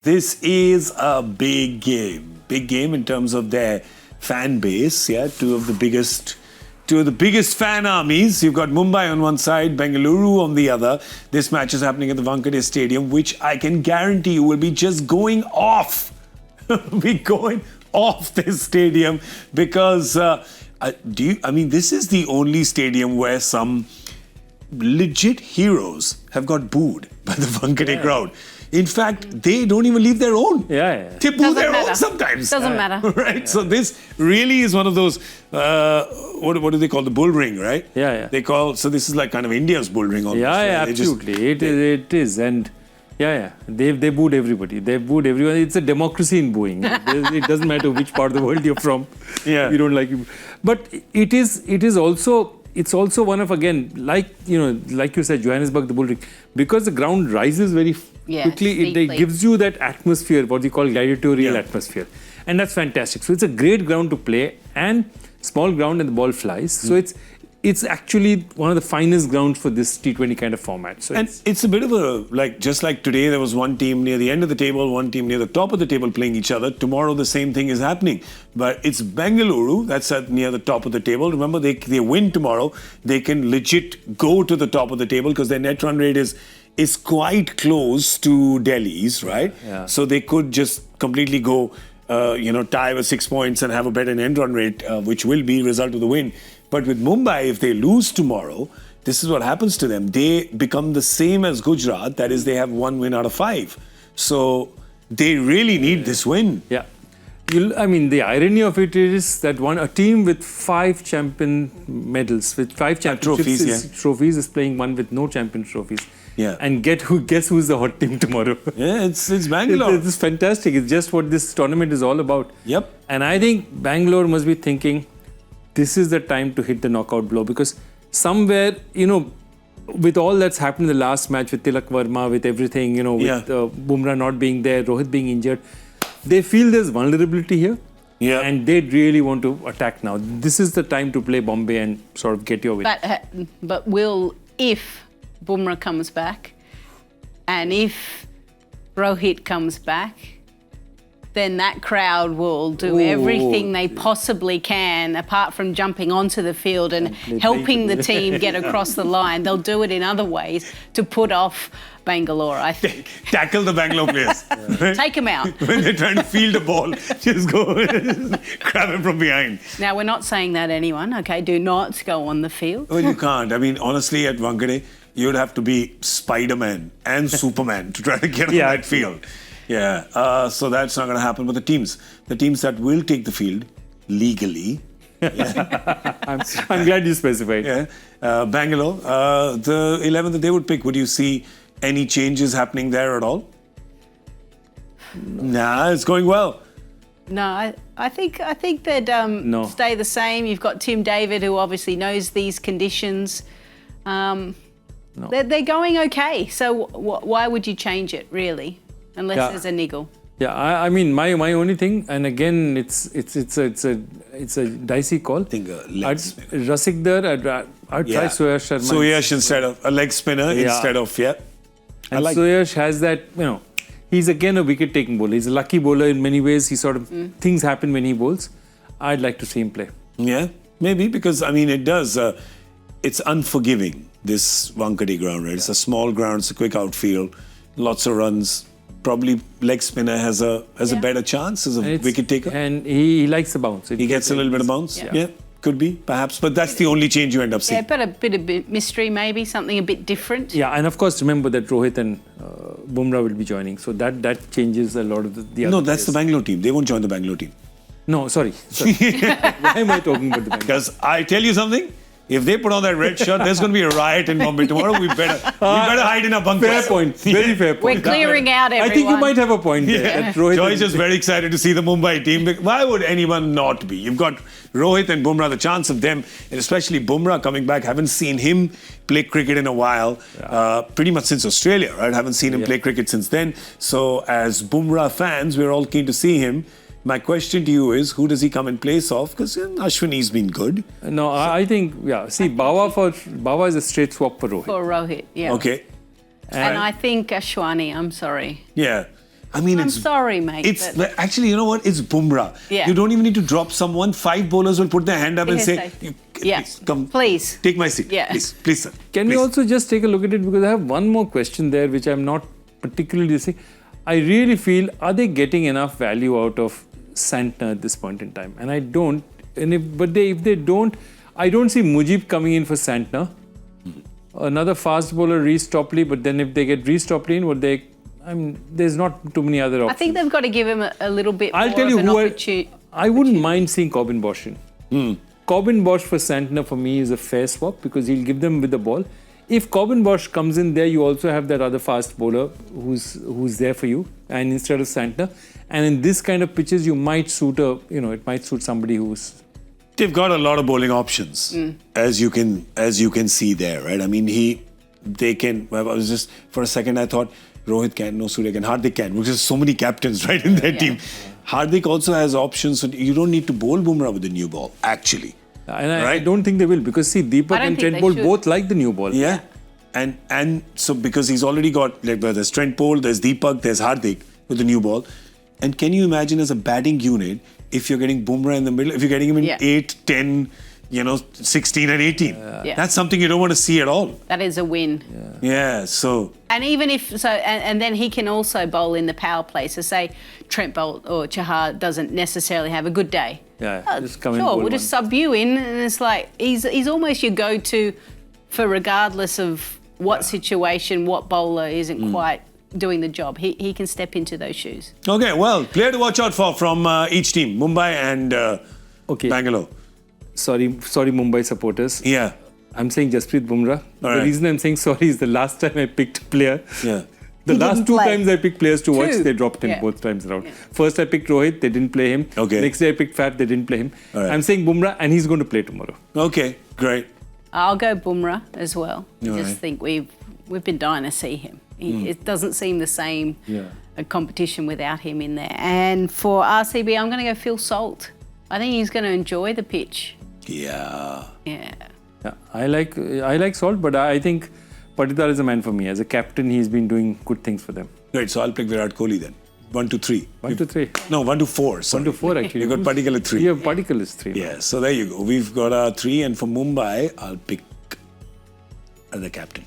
This is a big game. Big game in terms of their fan base. Yeah, two of the biggest fan armies. You've got Mumbai on one side, Bengaluru on the other. This match is happening at the Wankhede Stadium, which I can guarantee you will be just going off. This stadium because this is the only stadium where some legit heroes have got booed by the Wankhede crowd. In fact, they don't even leave their own. They boo their own sometimes. Doesn't matter. Right? So this really is one of those, what do they call the bull ring, right? So this is like kind of India's bull ring almost. Absolutely. It is. And they booed everybody. They booed everyone. It's a democracy in booing. It doesn't matter which part of the world you're from. You don't like it. But it's also one of, again, like you said, Johannesburg, the bull ring, because the ground rises very quickly, it gives you that atmosphere, what we call gladiatorial atmosphere. And that's fantastic. So it's a great ground to play, and small ground and the ball flies. So it's actually one of the finest grounds for this T20 kind of format. So it's a bit of a, just like today, there was one team near the end of the table, one team near the top of the table playing each other. Tomorrow, the same thing is happening. But it's Bengaluru that's near the top of the table. Remember, they win tomorrow. They can legit go to the top of the table because their net run rate is quite close to Delhi's, right? So they could just completely go, tie with 6 points and have a better end run rate, which will be a result of the win. But with Mumbai, if they lose tomorrow, this is what happens to them. They become the same as Gujarat. That is, they have 1 win out of 5. So they really need this win. The irony of it is that a team with 5 champion medals, with 5 championships trophies is playing one with no champion trophies. And guess who's the hot team tomorrow? It's Bangalore. It's fantastic. It's just what this tournament is all about. And I think Bangalore must be thinking, this is the time to hit the knockout blow, because somewhere, with all that's happened in the last match with Tilak Verma, with everything, with Bumrah not being there, Rohit being injured, they feel there's vulnerability here. And they really want to attack now. This is the time to play Bombay and sort of get your win. But if Bumrah comes back and if Rohit comes back, then that crowd will do everything they possibly can, apart from jumping onto the field and helping the team get across the line. They'll do it in other ways to put off Bangalore, I think. Tackle the Bangalore players. Take them out. When they're trying to field a ball, just go grab it from behind. Now, we're not saying that, anyone, okay? Do not go on the field. Well, you can't. Honestly, at Wankhede, you'd have to be Spider-Man and Superman to try to get on that field. So that's not going to happen. But the teams that will take the field legally. I'm glad you specified. Bangalore, the 11 that they would pick, would you see any changes happening there at all? Nah, it's going well. No, I think they'd stay the same. You've got Tim David, who obviously knows these conditions. They're going okay. So why would you change it, really? Unless there's a niggle. My only thing, and again, it's a dicey call. I think Rasikdar, I'd try Suyash Sharma. Suyash instead of a leg spinner instead of And Suyash has that, he's again a wicket-taking bowler. He's a lucky bowler in many ways. He sort of things happen when he bowls. I'd like to see him play. Yeah, maybe, because it does. It's unforgiving, this Wankhede ground, right? It's a small ground. It's a quick outfield, lots of runs. Probably leg spinner has a better chance as a wicket taker. And he likes the bounce. He gets a little bit of bounce. Could be, perhaps. But that's the only change you end up seeing. But a bit of mystery, maybe, something a bit different. And of course, remember that Rohit and Bumrah will be joining. So that changes a lot of the other No, that's players. the Bangalore team. They won't join the Bangalore team. No, sorry. Why am I talking about the Bangalore? Because I tell you something. If they put on that red shirt, there's going to be a riot in Bombay tomorrow. We better hide in our bunkers. Fair point. Very fair point. We're clearing out everyone. I think you might have a point there. Joy is just very excited to see the Mumbai team. Why would anyone not be? You've got Rohit and Bumrah, the chance of them, and especially Bumrah coming back. Haven't seen him play cricket in a while, pretty much since Australia, right? Haven't seen him play cricket since then. So as Bumrah fans, we're all keen to see him. My question to you is, who does he come in place of? Because Ashwini's been good. No, I think, see, Bawa is a straight swap for Rohit. For Rohit, Okay. And I think Ashwani, I'm sorry. Yeah. I mean, I'm it's sorry, mate. It's but actually, you know what? It's Bumrah. Yeah. You don't even need to drop someone. 5 bowlers will put their hand up and say, yes, come, please. take my seat. Yeah. Please, sir. Can we also just take a look at it? Because I have one more question there, which I'm not particularly saying. I really feel, are they getting enough value out of Santner at this point in time? And I don't. And if they don't, I don't see Mujib coming in for Santner. Another fast bowler, Reece Topley. But then if they get Reece Topley in, there's not too many other options. I think they've got to give him a little bit I'll more tell you of an who opportunity. I wouldn't mind seeing Corbin Bosch in. Corbin Bosch for Santner for me is a fair swap because he'll give them with the ball. If Corbin Bosch comes in there, you also have that other fast bowler who's there for you, and instead of Santner. And in this kind of pitches, you might suit it might suit somebody who's. They've got a lot of bowling options, as you can see there, right? I mean, they can. I was just for a second I thought Rohit can, no Surya can, Hardik can, because there's so many captains right in their team. Hardik also has options, so you don't need to bowl Bumrah with the new ball, actually. And I don't think they will, because see, Deepak and Trent Bolt both like the new ball. Yeah, and so because he's already got, like, there's Trent Bolt, there's Deepak, there's Hardik with the new ball. And can you imagine as a batting unit, if you're getting Bumrah in the middle, if you're getting him in 8, 10, 16 and 18, that's something you don't want to see at all. That is a win. Yeah, so. And even if so, and then he can also bowl in the power play. So say Trent Bolt or Chahar doesn't necessarily have a good day. Just come in. Sure, we'll just sub you in, and it's like he's almost your go-to for regardless of what situation, what bowler isn't quite doing the job. He can step into those shoes. Okay, well, player to watch out for from each team, Mumbai and Bangalore. Sorry, Mumbai supporters. Yeah. I'm saying Jasprit Bumrah. The reason I'm saying sorry is the last time I picked a player. Yeah. The last 2 times I picked players to watch, they dropped him both times around. First I picked Rohit, they didn't play him. Okay. Next day I picked Fat, they didn't play him. I'm saying Bumrah, and he's going to play tomorrow. Okay, great. I'll go Bumrah as well. I think we've been dying to see him. It doesn't seem the same competition without him in there. And for RCB, I'm going to go Phil Salt. I think he's going to enjoy the pitch. Yeah. I like Salt, but I think Patidar is a man for me. As a captain, he's been doing good things for them. Great, so I'll pick Virat Kohli then. 1 to 3. 1 to 3. No, 1 to 4. Sorry. 1 to 4 actually. You got Padikkal at 3. Yeah, Padikkal is 3. Yeah, so there you go. We've got our 3, and for Mumbai, I'll pick the captain.